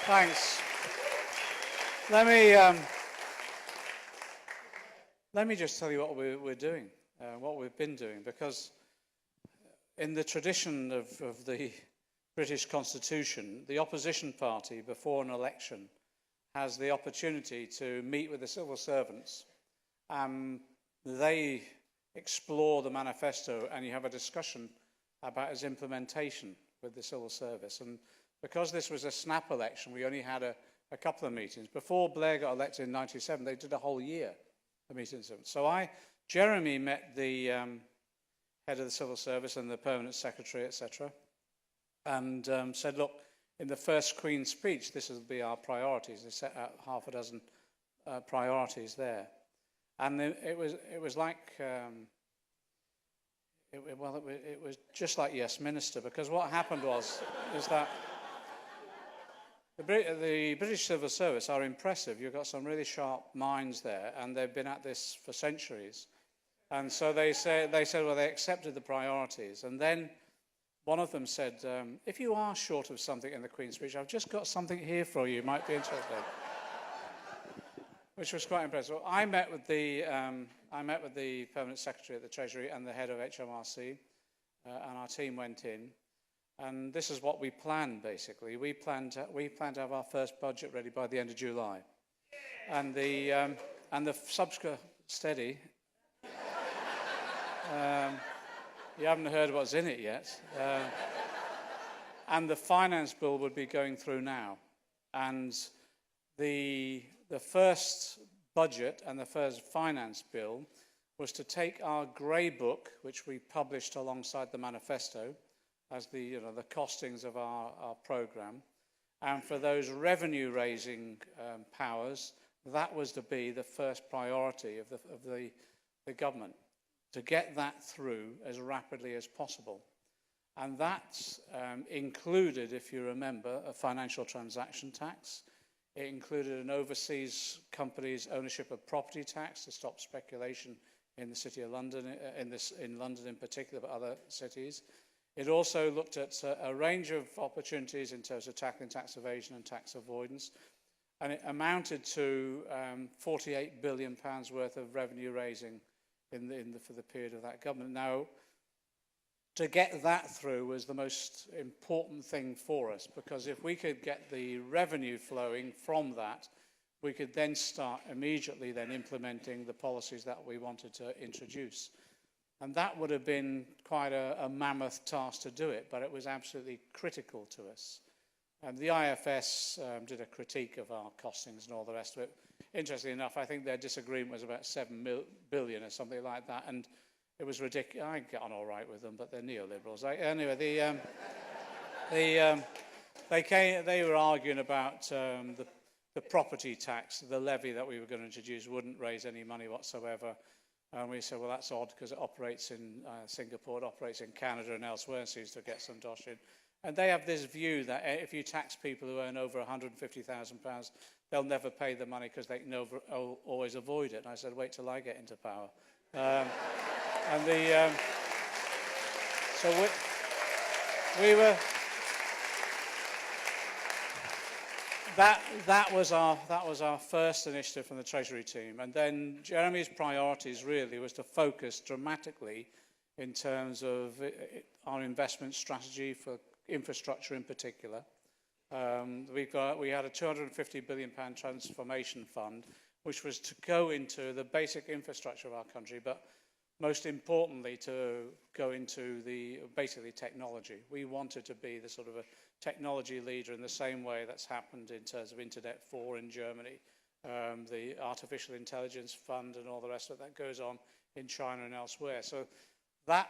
Thanks. Let me just tell you what we're doing, what we've been doing, because in the tradition of the British Constitution, the opposition party, before an election, has the opportunity to meet with the civil servants. They explore the manifesto, and you have a discussion about its implementation with the civil service. And because this was a snap election, we only had a couple of meetings. Before Blair got elected in '97, they did a whole year of meetings. So Jeremy met the head of the civil service and the permanent secretary, etc., and said, look, in the first Queen's speech, this will be our priorities. They set out half a dozen priorities there. And it was like, it was just like Yes Minister, because what happened is that the British Civil Service are impressive. You've got some really sharp minds there, and they've been at this for centuries. And so they said, well, they accepted the priorities. And then one of them said, if you are short of something in the Queen's speech, I've just got something here for you might be interested. Which was quite impressive. I met with the permanent secretary at the Treasury and the head of HMRC, and our team went in. And this is what we planned, basically. We planned to have our first budget ready by the end of July. And the subsequent steady. You haven't heard what's in it yet. And the finance bill would be going through now. And the first budget and the first finance bill was to take our grey book, which we published alongside the manifesto, as the costings of our programme, and for those revenue-raising powers, that was to be the first priority of the government, to get that through as rapidly as possible. And that included, if you remember, a financial transaction tax. It included an overseas company's ownership of property tax to stop speculation in the City of London, in London in particular, but other cities. It also looked at a range of opportunities in terms of tackling tax evasion and tax avoidance, and it amounted to £48 billion worth of revenue raising for the period of that government. Now, to get that through was the most important thing for us, because if we could get the revenue flowing from that, we could then start immediately then implementing the policies that we wanted to introduce. And that would have been quite a mammoth task to do it, but it was absolutely critical to us. And the IFS did a critique of our costings and all the rest of it. Interestingly enough, I think their disagreement was about 7 billion or something like that, and it was ridiculous. I get on all right with them, but they're neoliberals. Anyway, they were arguing about the property tax, the levy that we were going to introduce wouldn't raise any money whatsoever. And we said, well, that's odd because it operates in Singapore, it operates in Canada and elsewhere, and seems to get some dosh in. And they have this view that if you tax people who earn over £150,000, they'll never pay the money because they can always avoid it. And I said, wait till I get into power. So we were... That was our first initiative from the Treasury team, and then Jeremy's priorities really was to focus dramatically in terms of our investment strategy for infrastructure in particular. We had a £250 billion transformation fund, which was to go into the basic infrastructure of our country, but most importantly to go into basically technology. We wanted to be the sort of a technology leader in the same way that's happened in terms of Internet 4 in Germany, the Artificial Intelligence Fund and all the rest of it that goes on in China and elsewhere. So that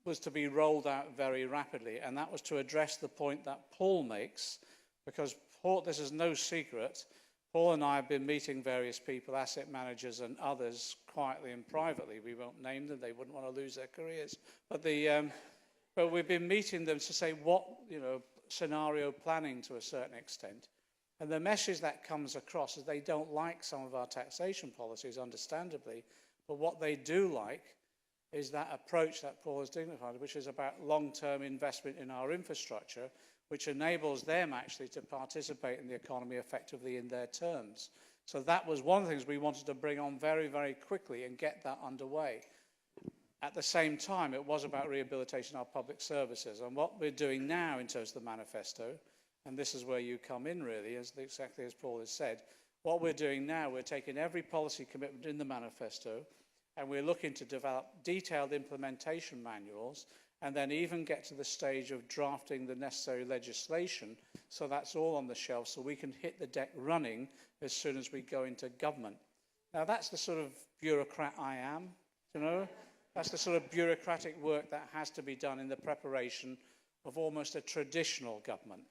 was to be rolled out very rapidly, and that was to address the point that Paul makes, because this is no secret, Paul and I have been meeting various people, asset managers and others, quietly and privately. We won't name them, they wouldn't want to lose their careers. But we've been meeting them to say what, scenario planning to a certain extent. And the message that comes across is they don't like some of our taxation policies, understandably, but what they do like is that approach that Paul has dignified, which is about long-term investment in our infrastructure, which enables them actually to participate in the economy effectively in their terms. So that was one of the things we wanted to bring on very, very quickly and get that underway. At the same time, it was about rehabilitating our public services. And what we're doing now in terms of the manifesto, and this is where you come in really, exactly as Paul has said, what we're doing now, we're taking every policy commitment in the manifesto and we're looking to develop detailed implementation manuals and then even get to the stage of drafting the necessary legislation so that's all on the shelf so we can hit the deck running as soon as we go into government. Now that's the sort of bureaucrat I am, you know. That's the sort of bureaucratic work that has to be done in the preparation of almost a traditional government.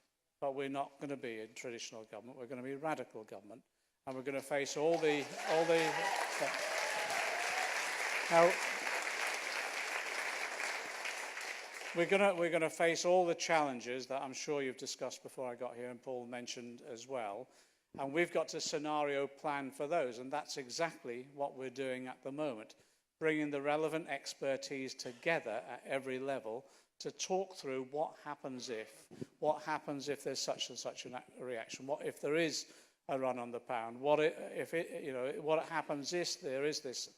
But we're not going to be a traditional government. We're going to be a radical government. And we're going to face all the now, we're going to face all the challenges that I'm sure you've discussed before I got here and Paul mentioned as well. And we've got to scenario plan for those. And that's exactly what we're doing at the moment. Bringing the relevant expertise together at every level to talk through what happens if there's such and such a reaction, what if there is a run on the pound, what happens if there is this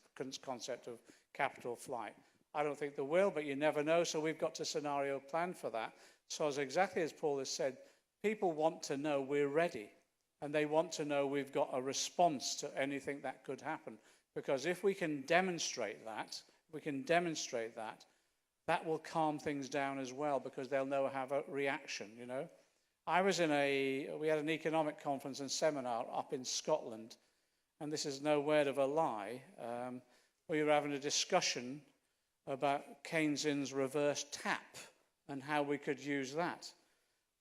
concept of capital flight. I don't think there will, but you never know, so we've got to scenario plan for that. So exactly as Paul has said, people want to know we're ready, and they want to know we've got a response to anything that could happen. Because if we can demonstrate that, that will calm things down as well because they'll know how to have a reaction, you know. We had an economic conference and seminar up in Scotland, and this is no word of a lie. We were having a discussion about Keynesian's reverse tap and how we could use that.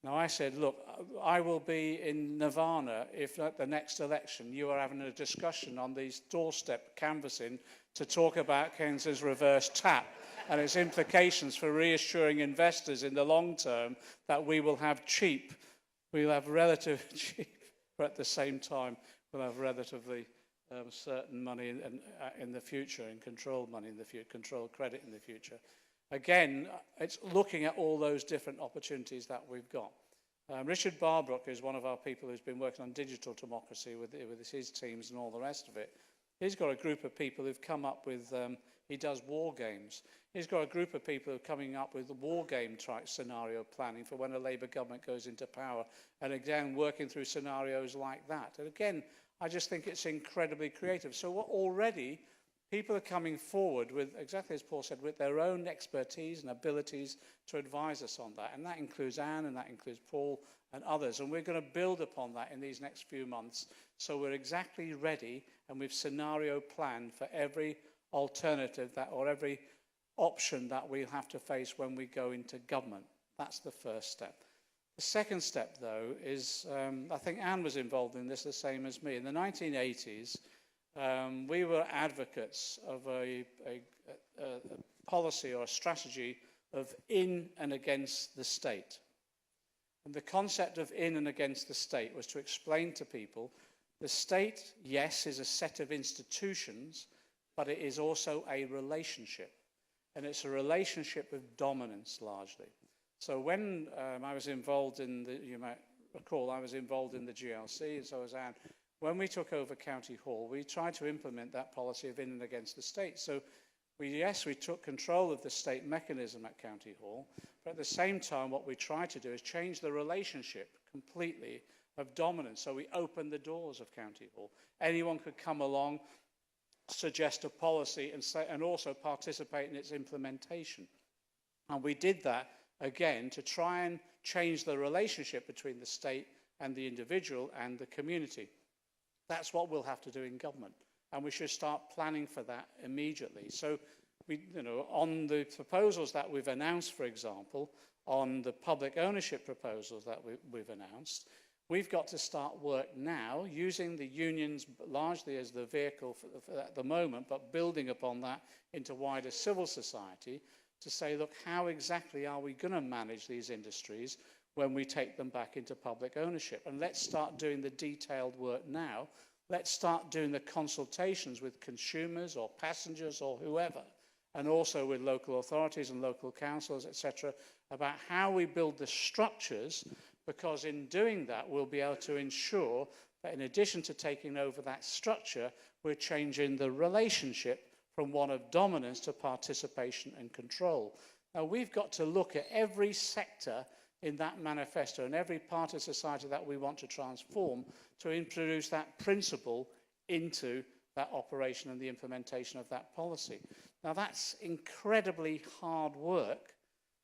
Now, I said, look, I will be in Nirvana if at the next election you are having a discussion on these doorstep canvassing to talk about Keynes's reverse tap and its implications for reassuring investors in the long term that we will have relative cheap, but at the same time we'll have relatively certain money in the future and controlled money in the future, controlled credit in the future. Again, it's looking at all those different opportunities that we've got. Richard Barbrook is one of our people who's been working on digital democracy with his teams and all the rest of it. He's got a group of people who've come up with, he does war games. He's got a group of people who are coming up with war game type scenario planning for when a Labour government goes into power. And again, working through scenarios like that. And again, I just think it's incredibly creative. So already people are coming forward with, exactly as Paul said, with their own expertise and abilities to advise us on that. And that includes Anne, and that includes Paul and others. And we're going to build upon that in these next few months. So we're exactly ready, and we've scenario planned for every alternative or every option that we'll have to face when we go into government. That's the first step. The second step, though, is, I think Anne was involved in this the same as me. In the 1980s, we were advocates of a policy or a strategy of in and against the state. And the concept of in and against the state was to explain to people the state, yes, is a set of institutions, but it is also a relationship. And it's a relationship of dominance, largely. So when I was involved in you might recall, I was involved in the GLC, and so was Anne. When we took over County Hall, we tried to implement that policy of in and against the state. So we took control of the state mechanism at County Hall, but at the same time, what we tried to do is change the relationship completely of dominance. So we opened the doors of County Hall. Anyone could come along, suggest a policy, and also participate in its implementation. And we did that, again, to try and change the relationship between the state and the individual and the community. That's what we'll have to do in government. And we should start planning for that immediately. So, on the proposals that we've announced, for example, on the public ownership proposals that we've announced, we've got to start work now, using the unions largely as the vehicle at the moment, but building upon that into wider civil society to say, look, how exactly are we going to manage these industries when we take them back into public ownership? And let's start doing the detailed work now. Let's start doing the consultations with consumers or passengers or whoever, and also with local authorities and local councils, etc., about how we build the structures, because in doing that, we'll be able to ensure that in addition to taking over that structure, we're changing the relationship from one of dominance to participation and control. Now, we've got to look at every sector in that manifesto and every part of society that we want to transform to introduce that principle into that operation and the implementation of that policy. Now, that's incredibly hard work,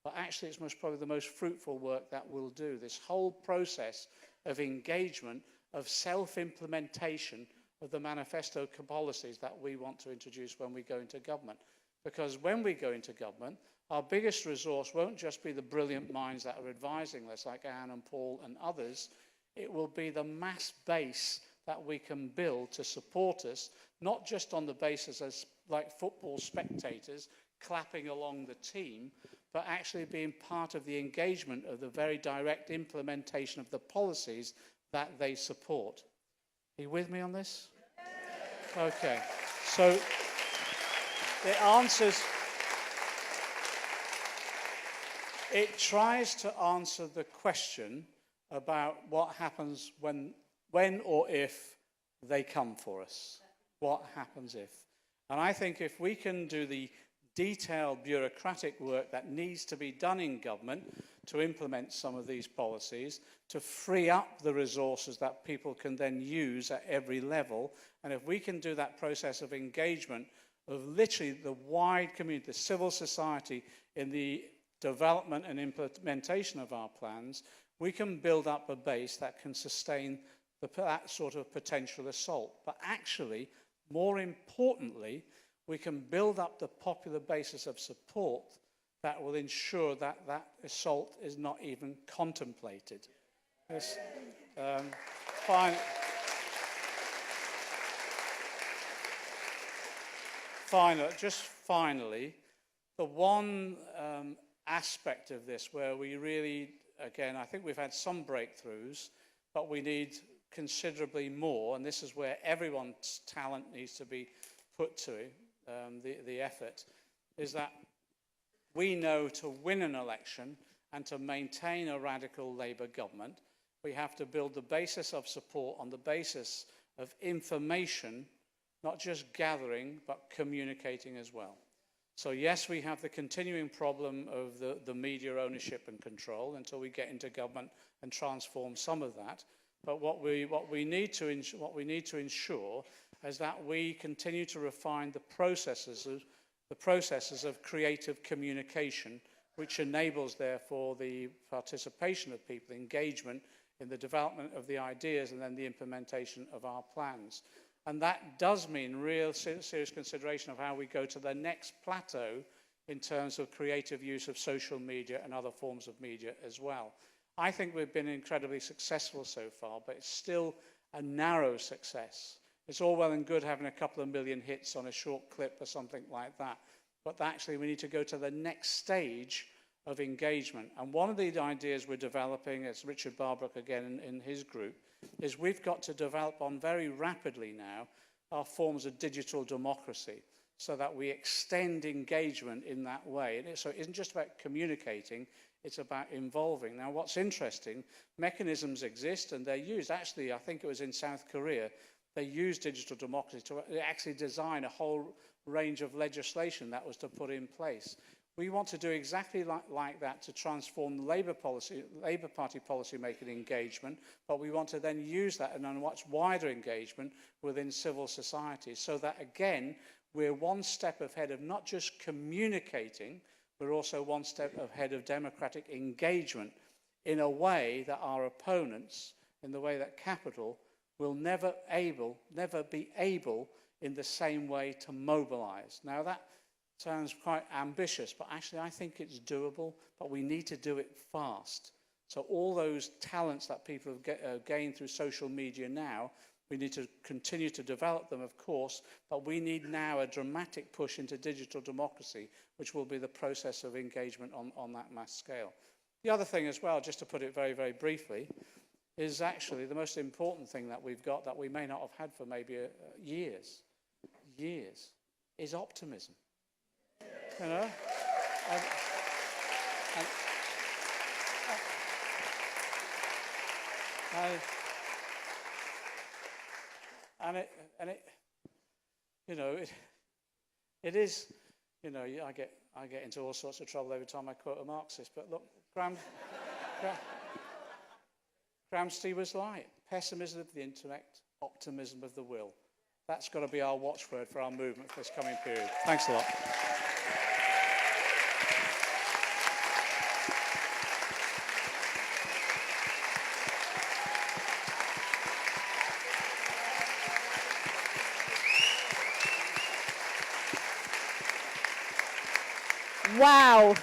but actually it's most probably the most fruitful work that we'll do. This whole process of engagement, of self-implementation of the manifesto policies that we want to introduce when we go into government. Because when we go into government, our biggest resource won't just be the brilliant minds that are advising us, like Anne and Paul and others. It will be the mass base that we can build to support us, not just on the basis as like football spectators clapping along the team, but actually being part of the engagement of the very direct implementation of the policies that they support. Are you with me on this? Okay. So it tries to answer the question about what happens when or if they come for us. What happens if? And I think if we can do the detailed bureaucratic work that needs to be done in government to implement some of these policies, to free up the resources that people can then use at every level, and if we can do that process of engagement of literally the wide community, the civil society in the development and implementation of our plans, we can build up a base that can sustain that sort of potential assault. But actually, more importantly, we can build up the popular basis of support that will ensure that that assault is not even contemplated. Yes, finally, the one aspect of this where we really, again, I think we've had some breakthroughs, but we need considerably more, and this is where everyone's talent needs to be put to the effort, is that we know to win an election and to maintain a radical Labour government, we have to build the basis of support on the basis of information, not just gathering, but communicating as well. So yes, we have the continuing problem of the media ownership and control until we get into government and transform some of that. But what we need to ensure is that we continue to refine the processes of creative communication, which enables, therefore, the participation of people, engagement in the development of the ideas and then the implementation of our plans. And that does mean real serious consideration of how we go to the next plateau in terms of creative use of social media and other forms of media as well. I think we've been incredibly successful so far, but it's still a narrow success. It's all well and good having a couple of million hits on a short clip or something like that, but actually we need to go to the next stage of engagement. And one of the ideas we're developing, as Richard Barbrook again in his group, is we've got to develop on very rapidly now our forms of digital democracy so that we extend engagement in that way. So it isn't just about communicating, it's about involving. Now, what's interesting, mechanisms exist and they're used. Actually, I think it was in South Korea, they used digital democracy to actually design a whole range of legislation that was to put in place. We want to do exactly like that to transform Labour Party policy-making engagement, but we want to then use that in a much wider engagement within civil society so that, again, we're one step ahead of not just communicating, we're also one step ahead of democratic engagement in a way that our opponents, in the way that capital, will never be able in the same way to mobilise. Now that sounds quite ambitious, but actually I think it's doable, but we need to do it fast. So all those talents that people have gained through social media now, we need to continue to develop them, of course, but we need now a dramatic push into digital democracy, which will be the process of engagement on that mass scale. The other thing as well, just to put it very, very briefly, is actually the most important thing that we've got that we may not have had for maybe years, is optimism. You know? And, and it, you know, it is, you know, I get into all sorts of trouble every time I quote a Marxist. But look, Gramsci was right. Pessimism of the intellect, optimism of the will. That's got to be our watchword for our movement for this coming period. Thanks a lot. Wow.